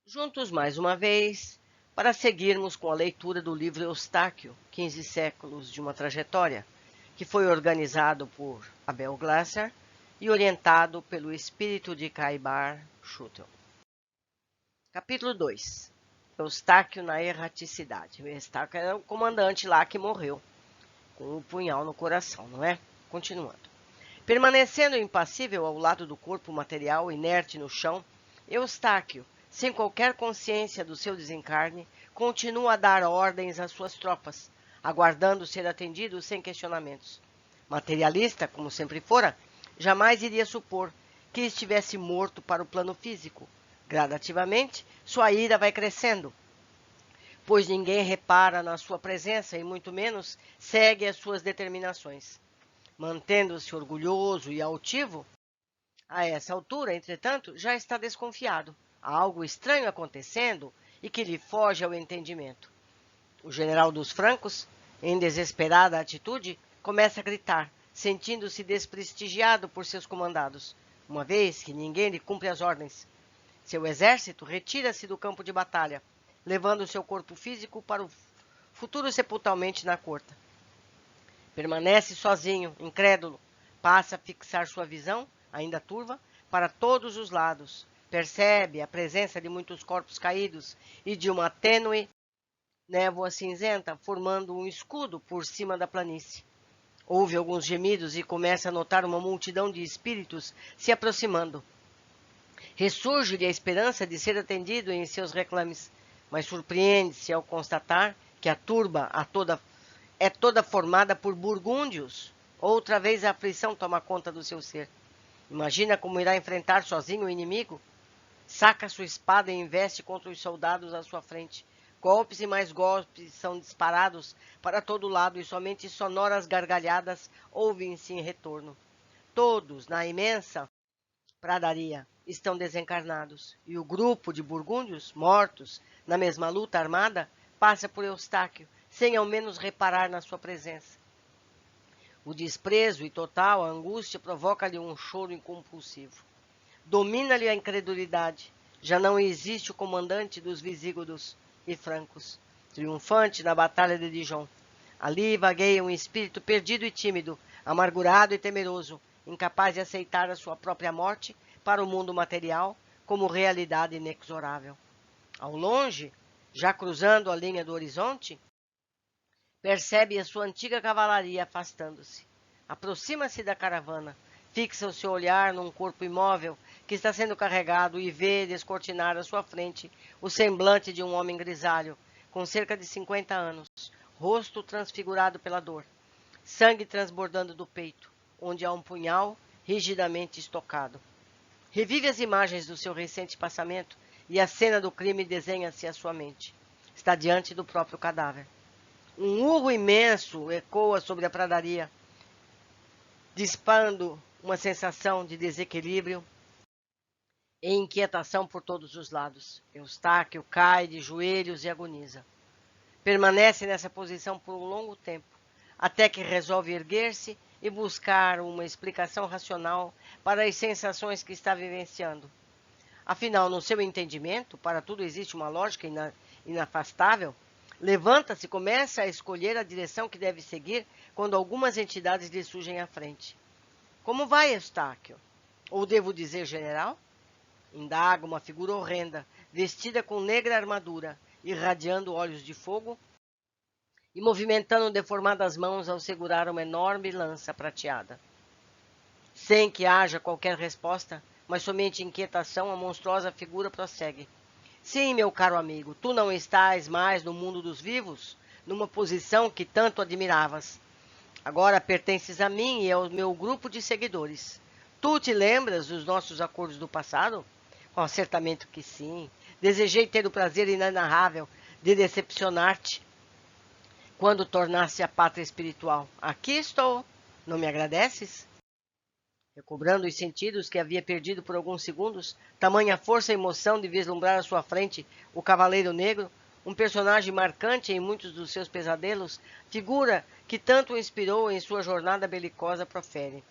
Juntos mais uma vez, para seguirmos com a leitura do livro Eustáquio, 15 séculos de uma trajetória, que foi organizado por Abel Glasser e orientado pelo espírito de Caibar Schutel. Capítulo 2. Eustáquio na erraticidade. O Eustáquio era o comandante lá que morreu, com o punhal no coração, não é? Continuando. Permanecendo impassível ao lado do corpo material inerte no chão, Eustáquio, sem qualquer consciência do seu desencarne, continua a dar ordens às suas tropas, aguardando ser atendido sem questionamentos. Materialista, como sempre fora, jamais iria supor que estivesse morto para o plano físico. Gradativamente, sua ira vai crescendo, pois ninguém repara na sua presença e muito menos segue as suas determinações. Mantendo-se orgulhoso e altivo, a essa altura, entretanto, já está desconfiado. Há algo estranho acontecendo e que lhe foge ao entendimento. O general dos francos, em desesperada atitude, começa a gritar, sentindo-se desprestigiado por seus comandados, uma vez que ninguém lhe cumpre as ordens. Seu exército retira-se do campo de batalha, levando seu corpo físico para o futuro sepultamento na corte. Permanece sozinho, incrédulo, passa a fixar sua visão, ainda turva, para todos os lados. Percebe a presença de muitos corpos caídos e de uma tênue névoa cinzenta formando um escudo por cima da planície. Ouve alguns gemidos e começa a notar uma multidão de espíritos se aproximando. Ressurge-lhe a esperança de ser atendido em seus reclames, mas surpreende-se ao constatar que a turba é toda formada por burgúndios. Outra vez a aflição toma conta do seu ser. Imagina como irá enfrentar sozinho o inimigo. Saca sua espada e investe contra os soldados à sua frente. Golpes e mais golpes são disparados para todo lado e somente sonoras gargalhadas ouvem-se em retorno. Todos, na imensa pradaria, estão desencarnados, e o grupo de burgúndios, mortos, na mesma luta armada, passa por Eustáquio, sem ao menos reparar na sua presença. O desprezo e total a angústia provoca-lhe um choro incompulsivo. Domina-lhe a incredulidade. Já não existe o comandante dos visígodos e francos, triunfante na batalha de Dijon. Ali vagueia um espírito perdido e tímido, amargurado e temeroso, incapaz de aceitar a sua própria morte para o mundo material como realidade inexorável. Ao longe, já cruzando a linha do horizonte, percebe a sua antiga cavalaria afastando-se. Aproxima-se da caravana, fixa o seu olhar num corpo imóvel que está sendo carregado e vê descortinar à sua frente o semblante de um homem grisalho, com cerca de 50 anos, rosto transfigurado pela dor, sangue transbordando do peito, onde há um punhal rigidamente estocado. Revive as imagens do seu recente passamento e a cena do crime desenha-se à sua mente. Está diante do próprio cadáver. Um urro imenso ecoa sobre a pradaria, dispando uma sensação de desequilíbrio e inquietação por todos os lados. Eustáquio cai de joelhos e agoniza. Permanece nessa posição por um longo tempo, até que resolve erguer-se e buscar uma explicação racional para as sensações que está vivenciando. Afinal, no seu entendimento, para tudo existe uma lógica inafastável. Levanta-se e começa a escolher a direção que deve seguir quando algumas entidades lhe surgem à frente. Como vai, Eustáquio? Ou devo dizer general? Indaga uma figura horrenda, vestida com negra armadura, irradiando olhos de fogo e movimentando deformadas mãos ao segurar uma enorme lança prateada. Sem que haja qualquer resposta, mas somente inquietação, a monstruosa figura prossegue. Sim, meu caro amigo, tu não estás mais no mundo dos vivos, numa posição que tanto admiravas. Agora pertences a mim e ao meu grupo de seguidores. Tu te lembras dos nossos acordos do passado? Oh, certamente que sim. Desejei ter o prazer inenarrável de decepcionar-te quando tornasse a pátria espiritual. Aqui estou. Não me agradeces? Recobrando os sentidos que havia perdido por alguns segundos, tamanha força e emoção de vislumbrar à sua frente o Cavaleiro Negro, um personagem marcante em muitos dos seus pesadelos, figura que tanto o inspirou em sua jornada belicosa, profere.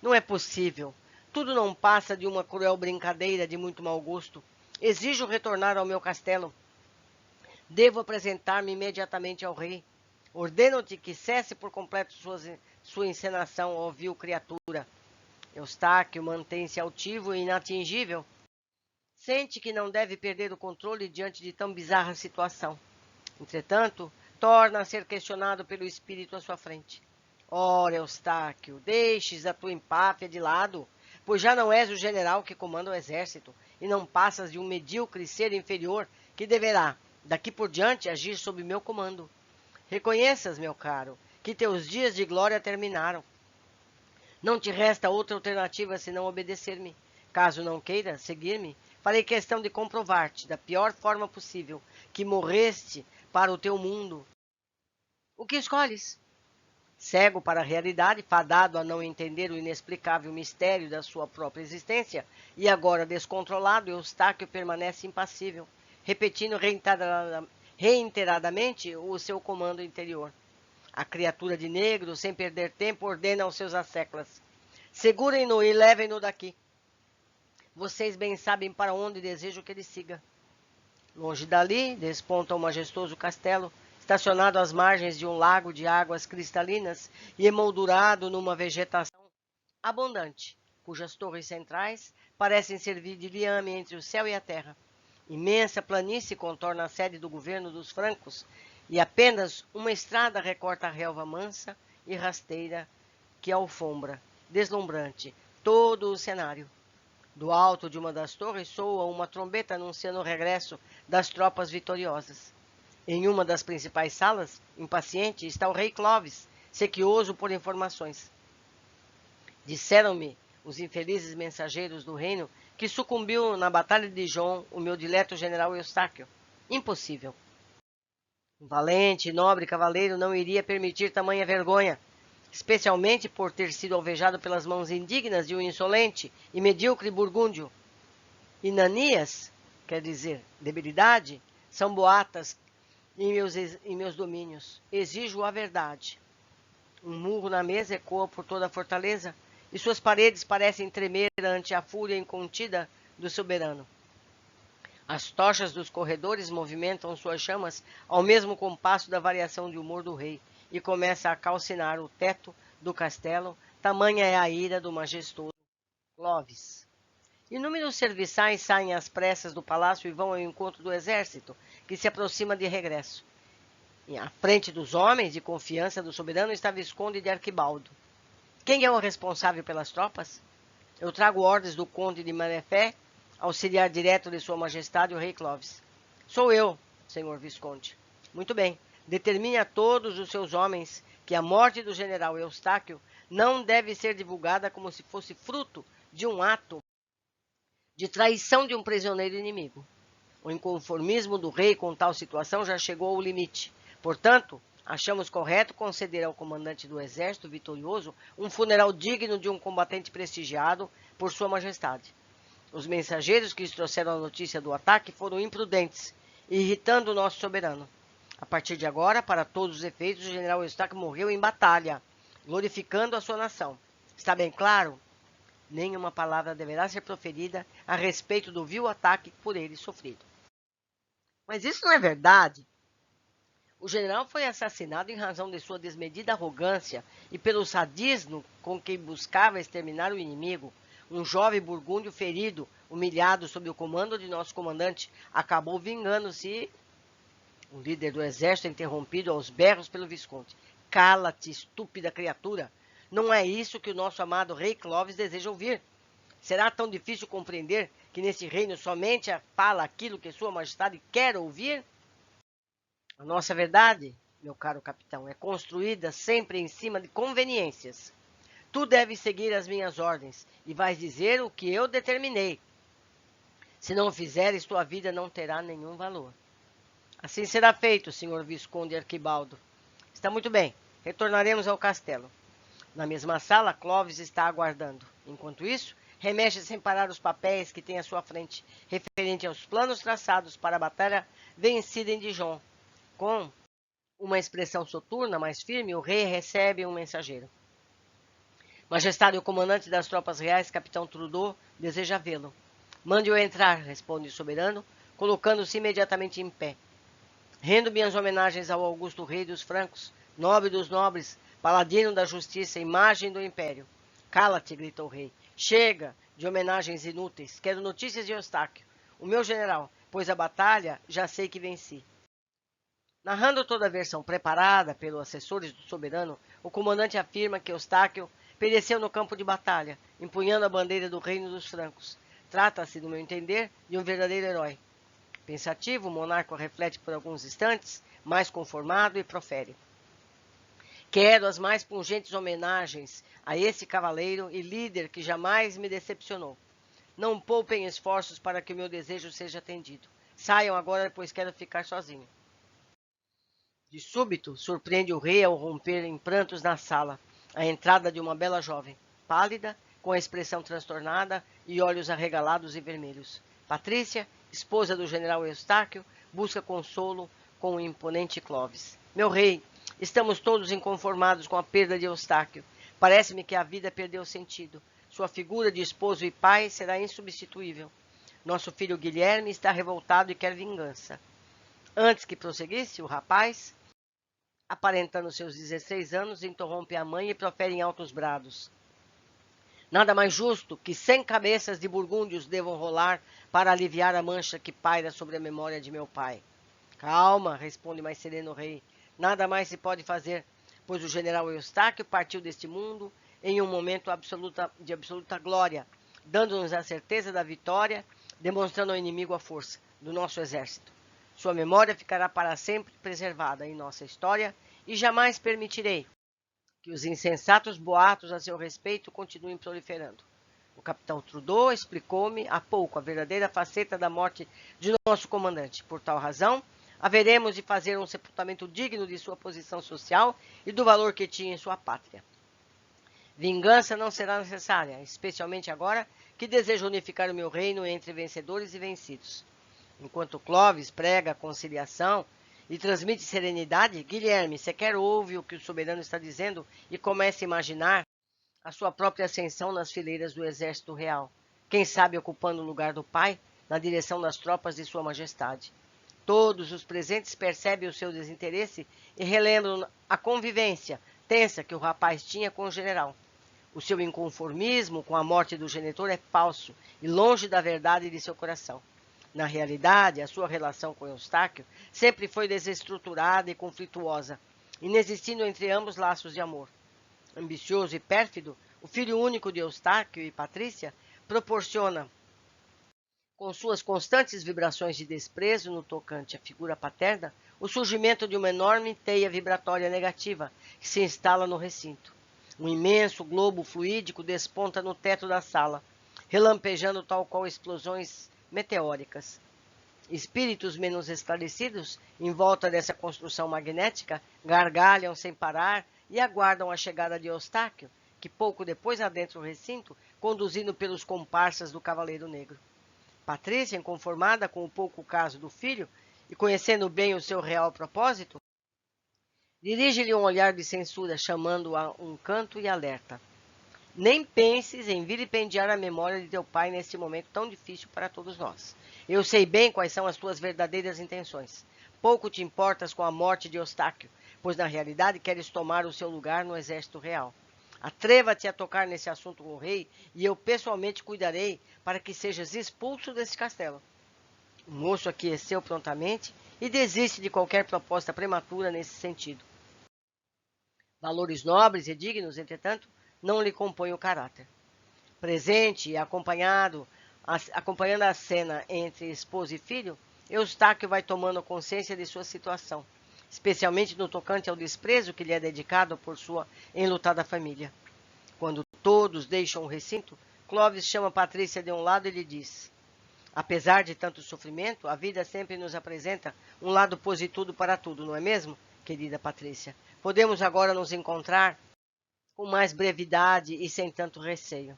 Não é possível. Tudo não passa de uma cruel brincadeira de muito mau gosto. Exijo retornar ao meu castelo. Devo apresentar-me imediatamente ao rei. Ordeno-te que cesse por completo sua encenação, ó vil criatura. Eustáquio mantém-se altivo e inatingível. Sente que não deve perder o controle diante de tão bizarra situação. Entretanto, torna a ser questionado pelo espírito à sua frente. Ora, Eustáquio, deixes a tua empáfia de lado, pois já não és o general que comanda o exército, e não passas de um medíocre ser inferior que deverá, daqui por diante, agir sob meu comando. Reconheças, meu caro, que teus dias de glória terminaram. Não te resta outra alternativa senão obedecer-me. Caso não queira seguir-me, farei questão de comprovar-te, da pior forma possível, que morreste para o teu mundo. O que escolhes? Cego para a realidade, fadado a não entender o inexplicável mistério da sua própria existência, e agora descontrolado, Eustáquio permanece impassível, repetindo reiteradamente o seu comando interior. A criatura de negro, sem perder tempo, ordena aos seus asseclas: segurem-no e levem-no daqui. Vocês bem sabem para onde desejo que ele siga. Longe dali, desponta um majestoso castelo, estacionado às margens de um lago de águas cristalinas e emoldurado numa vegetação abundante, cujas torres centrais parecem servir de liame entre o céu e a terra. Imensa planície contorna a sede do governo dos francos, e apenas uma estrada recorta a relva mansa e rasteira que alfombra, deslumbrante, todo o cenário. Do alto de uma das torres soa uma trombeta anunciando o regresso das tropas vitoriosas. Em uma das principais salas, impaciente, está o rei Clovis, sequioso por informações. Disseram-me os infelizes mensageiros do reino que sucumbiu na batalha de Dijon o meu dileto general Eustáquio. Impossível. Um valente e nobre cavaleiro não iria permitir tamanha vergonha, especialmente por ter sido alvejado pelas mãos indignas de um insolente e medíocre burgúndio. Inanias, quer dizer, debilidade, são boatas em meus domínios. Exijo a verdade. Um murro na mesa ecoa por toda a fortaleza, e suas paredes parecem tremer ante a fúria incontida do soberano. As tochas dos corredores movimentam suas chamas ao mesmo compasso da variação de humor do rei, e começa a calcinar o teto do castelo, tamanha é a ira do majestoso Clovis. Inúmeros serviçais saem às pressas do palácio e vão ao encontro do exército, que se aproxima de regresso. E à frente dos homens de confiança do soberano está Visconde de Arquibaldo. Quem é o responsável pelas tropas? Eu trago ordens do conde de Manefé, auxiliar direto de sua majestade o rei Clovis. Sou eu, senhor Visconde. Muito bem. Determine a todos os seus homens que a morte do general Eustáquio não deve ser divulgada como se fosse fruto de um ato de traição de um prisioneiro inimigo. O inconformismo do rei com tal situação já chegou ao limite. Portanto, achamos correto conceder ao comandante do exército vitorioso um funeral digno de um combatente prestigiado por sua majestade. Os mensageiros que trouxeram a notícia do ataque foram imprudentes, irritando o nosso soberano. A partir de agora, para todos os efeitos, o general Eustáquio morreu em batalha, glorificando a sua nação. Está bem claro? Nenhuma palavra deverá ser proferida a respeito do vil ataque por ele sofrido. Mas isso não é verdade. O general foi assassinado em razão de sua desmedida arrogância e pelo sadismo com que buscava exterminar o inimigo. Um jovem burgúndio ferido, humilhado sob o comando de nosso comandante, acabou vingando-se. O líder do exército é interrompido aos berros pelo Visconde. Cala-te, estúpida criatura! Não é isso que o nosso amado rei Clovis deseja ouvir. Será tão difícil compreender que nesse reino somente fala aquilo que sua majestade quer ouvir? A nossa verdade, meu caro capitão, é construída sempre em cima de conveniências. Tu deves seguir as minhas ordens e vais dizer o que eu determinei. Se não o fizeres, tua vida não terá nenhum valor. Assim será feito, senhor Visconde Arquibaldo. Está muito bem. Retornaremos ao castelo. Na mesma sala, Clovis está aguardando. Enquanto isso, remexe sem parar os papéis que tem à sua frente, referente aos planos traçados para a batalha vencida em Dijon. Com uma expressão soturna, mais firme, o rei recebe um mensageiro. Majestade, o comandante das tropas reais, capitão Trudeau, deseja vê-lo. Mande-o entrar, responde o soberano, colocando-se imediatamente em pé. Rendo minhas homenagens ao augusto rei dos francos, nobre dos nobres, paladino da justiça, imagem do império. Cala-te, gritou o rei. Chega de homenagens inúteis. Quero notícias de Eustáquio, o meu general, pois a batalha já sei que venci. Narrando toda a versão preparada pelos assessores do soberano, o comandante afirma que Eustáquio pereceu no campo de batalha, empunhando a bandeira do reino dos francos. Trata-se, no meu entender, de um verdadeiro herói. Pensativo, o monarca reflete por alguns instantes, mais conformado e profere. Quero as mais pungentes homenagens a esse cavaleiro e líder que jamais me decepcionou. Não poupem esforços para que o meu desejo seja atendido. Saiam agora, pois quero ficar sozinho. De súbito, surpreende o rei ao romper em prantos na sala, a entrada de uma bela jovem, pálida, com a expressão transtornada e olhos arregalados e vermelhos. Patrícia, esposa do general Eustáquio, busca consolo com o imponente Clovis. Meu rei, estamos todos inconformados com a perda de Eustáquio. Parece-me que a vida perdeu sentido. Sua figura de esposo e pai será insubstituível. Nosso filho Guilherme está revoltado e quer vingança. Antes que prosseguisse, o rapaz, aparentando seus 16 anos, interrompe a mãe e profere em altos brados. Nada mais justo que 100 cabeças de burgúndios devam rolar para aliviar a mancha que paira sobre a memória de meu pai. Calma, responde mais sereno o rei. Nada mais se pode fazer, pois o general Eustáquio partiu deste mundo em um momento de absoluta glória, dando-nos a certeza da vitória, demonstrando ao inimigo a força do nosso exército. Sua memória ficará para sempre preservada em nossa história e jamais permitirei que os insensatos boatos a seu respeito continuem proliferando. O capitão Trudeau explicou-me há pouco a verdadeira faceta da morte de nosso comandante. Por tal razão, haveremos de fazer um sepultamento digno de sua posição social e do valor que tinha em sua pátria. Vingança não será necessária, especialmente agora que desejo unificar o meu reino entre vencedores e vencidos. Enquanto Clovis prega a conciliação e transmite serenidade, Guilherme sequer ouve o que o soberano está dizendo e começa a imaginar a sua própria ascensão nas fileiras do exército real, quem sabe ocupando o lugar do pai na direção das tropas de sua majestade. Todos os presentes percebem o seu desinteresse e relembram a convivência tensa que o rapaz tinha com o general. O seu inconformismo com a morte do genitor é falso e longe da verdade de seu coração. Na realidade, a sua relação com Eustáquio sempre foi desestruturada e conflituosa, inexistindo entre ambos laços de amor. Ambicioso e pérfido, o filho único de Eustáquio e Patrícia proporciona, com suas constantes vibrações de desprezo no tocante à figura paterna, o surgimento de uma enorme teia vibratória negativa que se instala no recinto. Um imenso globo fluídico desponta no teto da sala, relampejando tal qual explosões meteóricas. Espíritos menos esclarecidos, em volta dessa construção magnética, gargalham sem parar e aguardam a chegada de Eustáquio, que pouco depois adentra o recinto, conduzido pelos comparsas do Cavaleiro Negro. Patrícia, inconformada com o pouco caso do filho e conhecendo bem o seu real propósito, dirige-lhe um olhar de censura, chamando-o a um canto e alerta. Nem penses em vilipendiar a memória de teu pai neste momento tão difícil para todos nós. Eu sei bem quais são as tuas verdadeiras intenções. Pouco te importas com a morte de Eustáquio, pois na realidade queres tomar o seu lugar no exército real. Atreva-te a tocar nesse assunto com o rei, e eu pessoalmente cuidarei para que sejas expulso desse castelo. O moço aqueceu prontamente e desiste de qualquer proposta prematura nesse sentido. Valores nobres e dignos, entretanto, não lhe compõem o caráter. Presente e acompanhando a cena entre esposa e filho, Eustáquio vai tomando consciência de sua situação, especialmente no tocante ao desprezo que lhe é dedicado por sua enlutada família. Quando todos deixam o recinto, Clovis chama Patrícia de um lado e lhe diz: apesar de tanto sofrimento, a vida sempre nos apresenta um lado positivo para tudo, não é mesmo, querida Patrícia? Podemos agora nos encontrar com mais brevidade e sem tanto receio.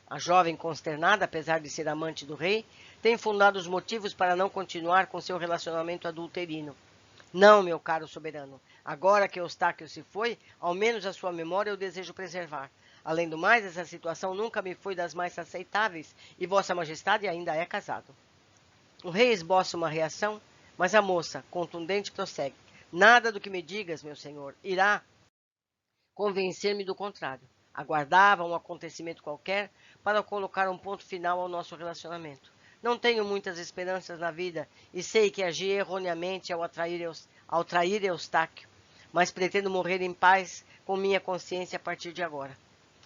A jovem, consternada, apesar de ser amante do rei, tem fundados motivos para não continuar com seu relacionamento adulterino. Não, meu caro soberano. Agora que Eustáquio se foi, ao menos a sua memória eu desejo preservar. Além do mais, essa situação nunca me foi das mais aceitáveis e Vossa Majestade ainda é casado. O rei esboça uma reação, mas a moça, contundente, prossegue. Nada do que me digas, meu senhor, irá convencer-me do contrário. Aguardava um acontecimento qualquer para colocar um ponto final ao nosso relacionamento. Não tenho muitas esperanças na vida e sei que agi erroneamente ao trair Eustáquio, mas pretendo morrer em paz com minha consciência a partir de agora.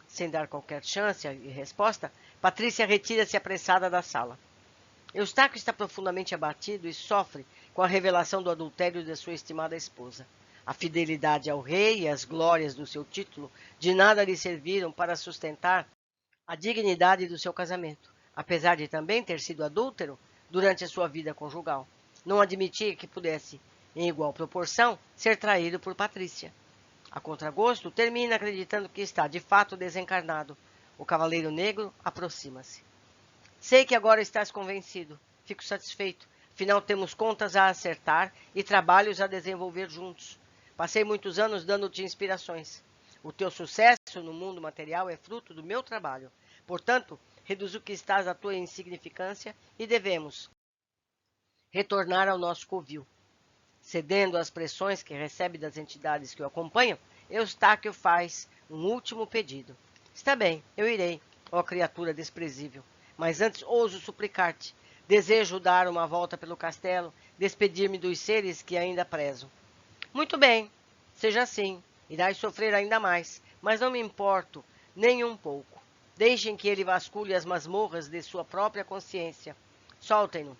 Sem dar qualquer chance de resposta, Patrícia retira-se apressada da sala. Eustáquio está profundamente abatido e sofre com a revelação do adultério de sua estimada esposa. A fidelidade ao rei e as glórias do seu título de nada lhe serviram para sustentar a dignidade do seu casamento, apesar de também ter sido adúltero durante a sua vida conjugal. Não admitia que pudesse, em igual proporção, ser traído por Patrícia. A contragosto, termina acreditando que está, de fato, desencarnado. O cavaleiro negro aproxima-se. Sei que agora estás convencido. Fico satisfeito. Afinal, temos contas a acertar e trabalhos a desenvolver juntos. Passei muitos anos dando-te inspirações. O teu sucesso no mundo material é fruto do meu trabalho. Portanto, reduz o que estás à tua insignificância e devemos retornar ao nosso covil. Cedendo às pressões que recebe das entidades que o acompanham, Eustáquio faz um último pedido. Está bem, eu irei, ó criatura desprezível. Mas antes ouso suplicar-te. Desejo dar uma volta pelo castelo, despedir-me dos seres que ainda prezo. Muito bem, seja assim. Irás sofrer ainda mais, mas não me importo nem um pouco. Deixem que ele vasculhe as masmorras de sua própria consciência. Soltem-no.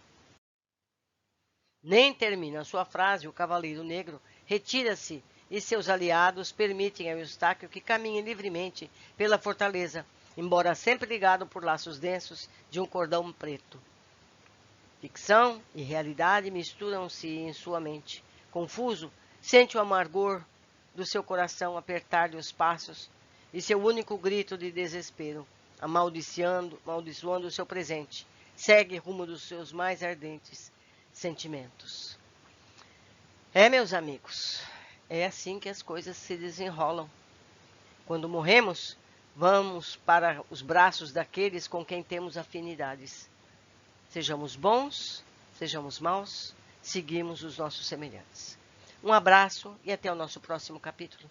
Nem termina sua frase, o cavaleiro negro retira-se e seus aliados permitem a Eustáquio que caminhe livremente pela fortaleza, embora sempre ligado por laços densos de um cordão preto. Ficção e realidade misturam-se em sua mente. Confuso, sente o amargor do seu coração apertar-lhe os passos e seu único grito de desespero, amaldiçoando o seu presente, segue rumo dos seus mais ardentes sentimentos. Meus amigos, é assim que as coisas se desenrolam. Quando morremos, vamos para os braços daqueles com quem temos afinidades. Sejamos bons, sejamos maus, seguimos os nossos semelhantes. Um abraço e até o nosso próximo capítulo.